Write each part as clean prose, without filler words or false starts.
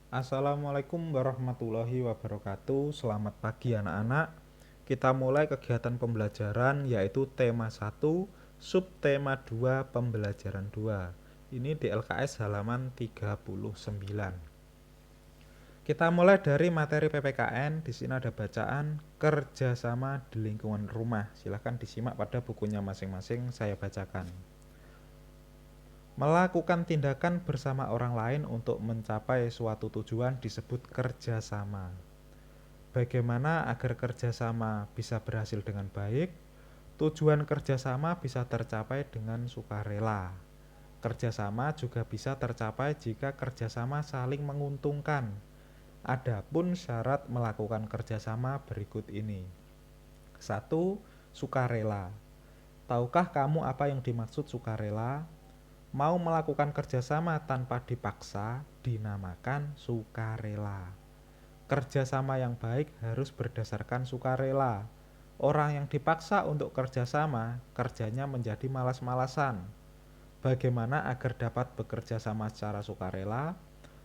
Assalamualaikum warahmatullahi wabarakatuh. Selamat pagi anak-anak. Kita mulai kegiatan pembelajaran yaitu tema 1, subtema 2, pembelajaran 2. Ini di LKS halaman 39. Kita mulai dari materi PPKN. Di sini ada bacaan kerjasama di lingkungan rumah. Silahkan disimak pada bukunya masing-masing, saya bacakan. Melakukan tindakan bersama orang lain untuk mencapai suatu tujuan disebut kerjasama. Bagaimana agar kerjasama bisa berhasil dengan baik? Tujuan kerjasama bisa tercapai dengan sukarela. Kerjasama juga bisa tercapai jika kerjasama saling menguntungkan. Adapun syarat melakukan kerjasama berikut ini. 1. Sukarela. Tahukah kamu apa yang dimaksud sukarela? Mau melakukan kerjasama tanpa dipaksa dinamakan sukarela. Kerjasama yang baik harus berdasarkan sukarela. Orang yang dipaksa untuk kerjasama, kerjanya menjadi malas-malasan. Bagaimana agar dapat bekerja sama secara sukarela?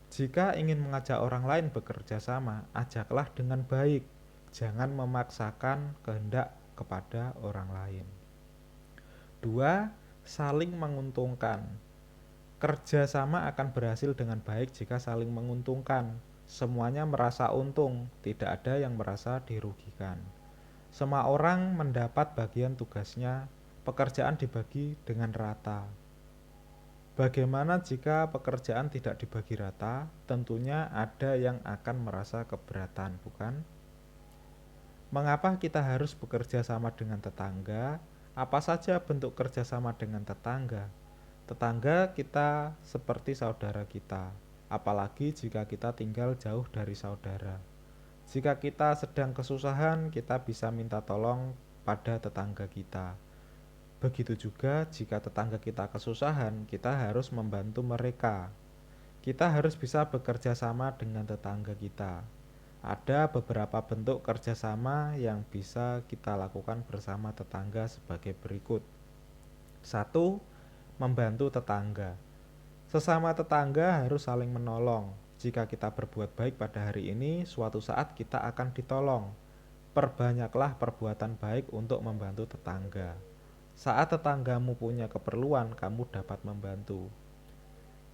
Jika ingin mengajak orang lain bekerja sama, ajaklah dengan baik. Jangan memaksakan kehendak kepada orang lain. 2. Saling menguntungkan. Kerjasama akan berhasil dengan baik jika saling menguntungkan. Semuanya merasa untung, tidak ada yang merasa dirugikan. Semua orang mendapat bagian tugasnya, pekerjaan dibagi dengan rata. Bagaimana jika pekerjaan tidak dibagi rata? Tentunya ada yang akan merasa keberatan, bukan? Mengapa kita harus bekerja sama dengan tetangga? Apa saja bentuk kerjasama dengan tetangga? Tetangga kita seperti saudara kita, apalagi jika kita tinggal jauh dari saudara. Jika kita sedang kesusahan, kita bisa minta tolong pada tetangga kita. Begitu juga jika tetangga kita kesusahan, kita harus membantu mereka. Kita harus bisa bekerja sama dengan tetangga kita. Ada beberapa bentuk kerjasama yang bisa kita lakukan bersama tetangga sebagai berikut. 1. Membantu tetangga. Sesama tetangga harus saling menolong. Jika kita berbuat baik pada hari ini, suatu saat kita akan ditolong. Perbanyaklah perbuatan baik untuk membantu tetangga. Saat tetanggamu punya keperluan, kamu dapat membantu.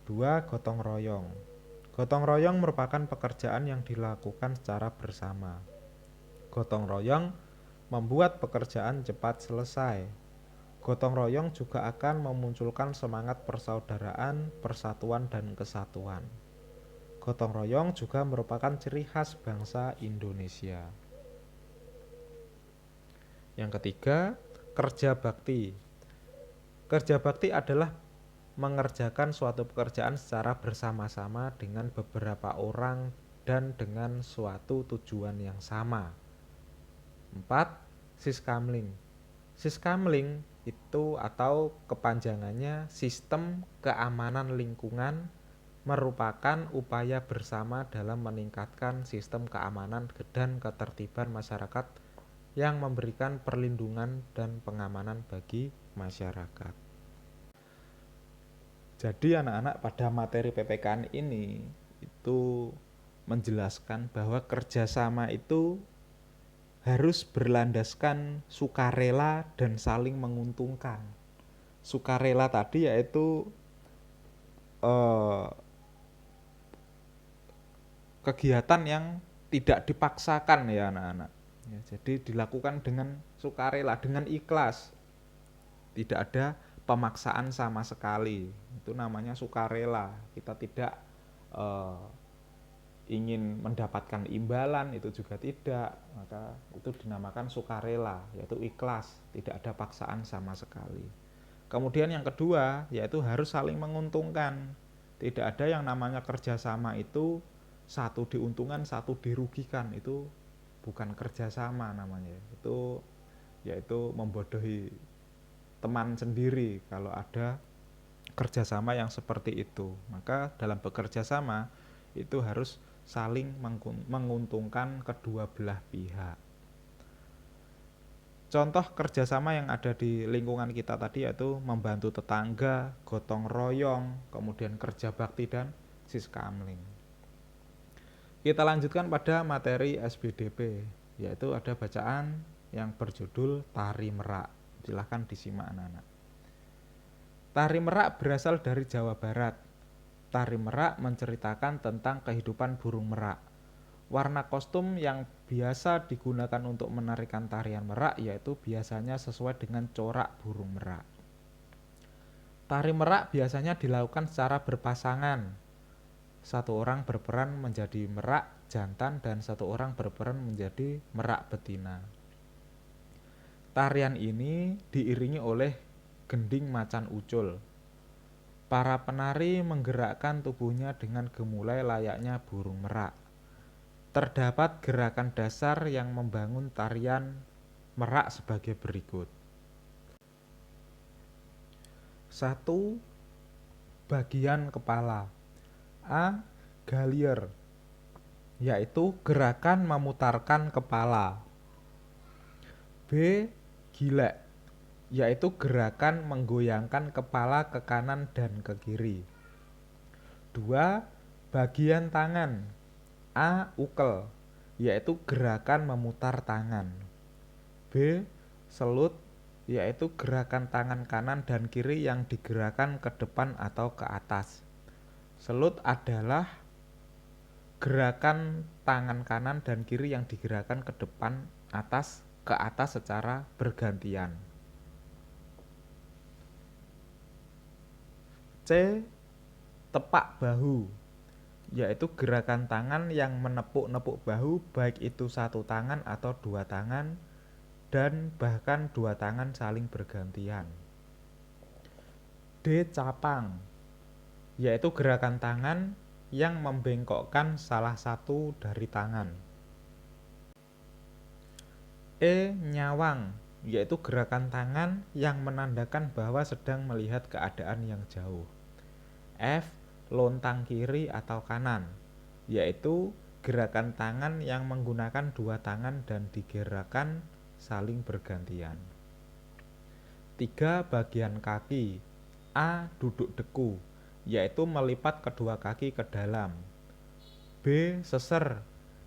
2. Gotong royong. Gotong royong merupakan pekerjaan yang dilakukan secara bersama. Gotong royong membuat pekerjaan cepat selesai. Gotong royong juga akan memunculkan semangat persaudaraan, persatuan, dan kesatuan. Gotong royong juga merupakan ciri khas bangsa Indonesia. Yang ketiga, kerja bakti. Kerja bakti adalah mengerjakan suatu pekerjaan secara bersama-sama dengan beberapa orang dan dengan suatu tujuan yang sama. 4. Siskamling. Siskamling itu atau kepanjangannya Sistem Keamanan Lingkungan merupakan upaya bersama dalam meningkatkan sistem keamanan dan ketertiban masyarakat yang memberikan perlindungan dan pengamanan bagi masyarakat. Jadi anak-anak pada materi PPKN ini itu menjelaskan bahwa kerjasama itu harus berlandaskan sukarela dan saling menguntungkan. Sukarela tadi yaitu eh, kegiatan yang tidak dipaksakan ya anak-anak. Ya, jadi dilakukan dengan sukarela, dengan ikhlas. Tidak ada pemaksaan sama sekali. Itu namanya sukarela. Kita tidak eh, ingin mendapatkan imbalan, itu juga tidak, maka itu dinamakan sukarela, yaitu ikhlas, tidak ada paksaan sama sekali. Kemudian yang kedua yaitu harus saling menguntungkan. Tidak ada yang namanya kerjasama itu satu diuntungkan satu dirugikan, itu bukan kerjasama namanya, itu yaitu membodohi teman sendiri kalau ada kerjasama yang seperti itu. Maka dalam bekerja sama itu harus saling menguntungkan kedua belah pihak. Contoh kerjasama yang ada di lingkungan kita tadi yaitu membantu tetangga, gotong royong, kemudian kerja bakti dan siskamling. Kita lanjutkan pada materi SBDP, yaitu ada bacaan yang berjudul Tari Merak. Silahkan disimak anak-anak. Tari Merak berasal dari Jawa Barat. Tari Merak menceritakan tentang kehidupan burung merak. Warna kostum yang biasa digunakan untuk menarikan tarian merak yaitu biasanya sesuai dengan corak burung merak. Tari merak biasanya dilakukan secara berpasangan. Satu orang berperan menjadi merak jantan dan satu orang berperan menjadi merak betina. Tarian ini diiringi oleh gending macan ucul. Para penari menggerakkan tubuhnya dengan gemulai layaknya burung merak. Terdapat gerakan dasar yang membangun tarian merak sebagai berikut. 1. Bagian kepala. A. Galier, yaitu gerakan memutarkan kepala. B. Gilek, yaitu gerakan menggoyangkan kepala ke kanan dan ke kiri. 2. Bagian tangan. A. Ukel, yaitu gerakan memutar tangan. B. Selut, yaitu gerakan tangan kanan dan kiri yang digerakkan ke depan atau ke atas. Selut adalah gerakan tangan kanan dan kiri yang digerakkan ke depan ke atas secara bergantian. C. Tepak bahu, yaitu gerakan tangan yang menepuk-nepuk bahu baik itu satu tangan atau dua tangan dan bahkan dua tangan saling bergantian. D. Capang, yaitu gerakan tangan yang membengkokkan salah satu dari tangan. E. Nyawang, yaitu gerakan tangan yang menandakan bahwa sedang melihat keadaan yang jauh. F. Lontang kiri atau kanan, yaitu gerakan tangan yang menggunakan dua tangan dan digerakkan saling bergantian. 3. Bagian kaki. A. Duduk deku, yaitu melipat kedua kaki ke dalam. B. Seser,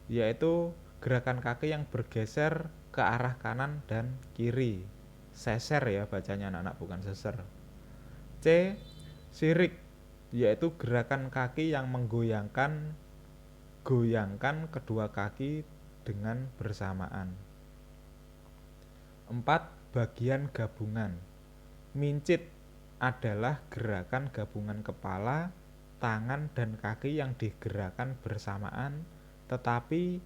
yaitu gerakan kaki yang bergeser ke arah kanan dan kiri. Seser ya bacanya anak-anak, bukan seser. C. Sirik, yaitu gerakan kaki yang menggoyangkan kedua kaki dengan bersamaan. 4. Bagian gabungan. Mincit adalah gerakan gabungan kepala, tangan, dan kaki yang digerakkan bersamaan, tetapi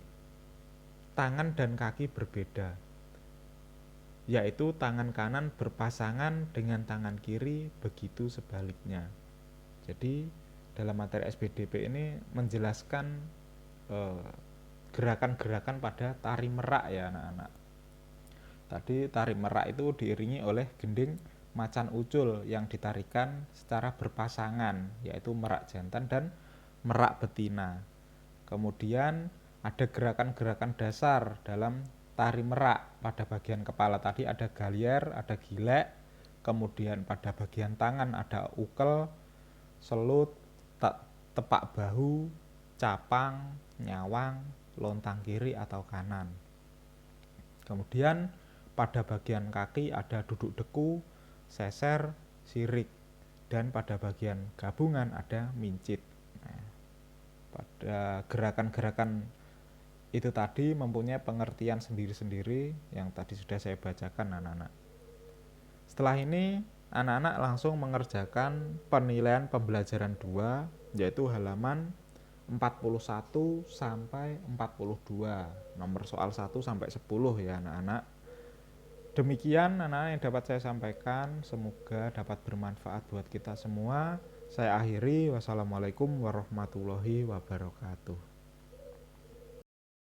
tangan dan kaki berbeda, yaitu tangan kanan berpasangan dengan tangan kiri, begitu sebaliknya. Jadi dalam materi SBDP ini menjelaskan gerakan-gerakan pada tari merak ya anak-anak. Tadi tari merak itu diiringi oleh gending macan ucul yang ditarikan secara berpasangan, yaitu merak jantan dan merak betina. Kemudian ada gerakan-gerakan dasar dalam tari merak. Pada bagian kepala tadi ada galier, ada gilek, kemudian pada bagian tangan ada ukel, selut, tepak bahu, capang, nyawang, lontang kiri atau kanan. Kemudian pada bagian kaki ada duduk deku, seser, sirik, dan pada bagian gabungan ada mincit. Nah, pada gerakan-gerakan itu tadi mempunyai pengertian sendiri-sendiri yang tadi sudah saya bacakan anak-anak. Setelah ini anak-anak langsung mengerjakan penilaian pembelajaran 2, yaitu halaman 41 sampai 42, nomor soal 1 sampai 10 ya anak-anak. Demikian anak-anak yang dapat saya sampaikan, semoga dapat bermanfaat buat kita semua. Saya akhiri, wassalamualaikum warahmatullahi wabarakatuh.